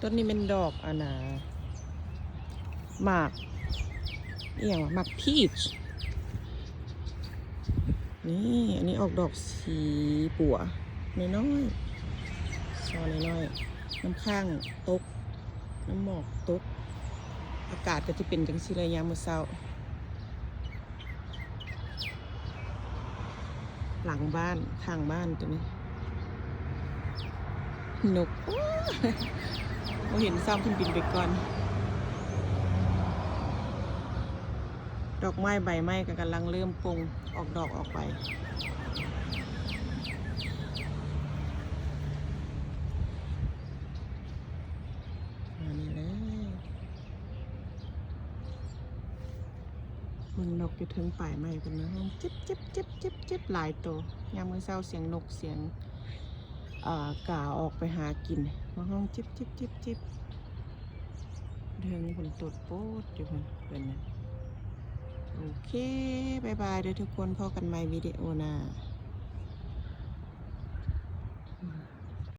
ต้นนี้เป็นดอกอันน่ะหมากเอี่ยงหมากพีชนี่อันนี้ออกดอกสีปัวน้อยๆซอน้อยๆน้ำข้างตกน้ำหมอกตกอากาศก็จะเป็นจังสิเลยยามมื้อเช้าหลังบ้านข้างบ้านตัวนี้นกเราเห็นซ้ำขึ้นบินไปก่อนดอกไม้ใบไม้ก็กำลังเริ่มปงออกดอกออกใบนี่เลยมึงนกอยู่ถึงป่ายไม้กันนะจิ๊บจิ๊บจิ๊บจิ๊บจิ๊บหลายตัวยามมื้อเช้าเสียงนกเสียงกาออกไปหากินมาห้องจิ๊บจิ๊บจิ๊บจิ๊บเดินผลตดโป๊ดอยู่เพื่อนนะโอเคบายบายเด้อทุกคนพอกันใหม่วิดีโอหน้า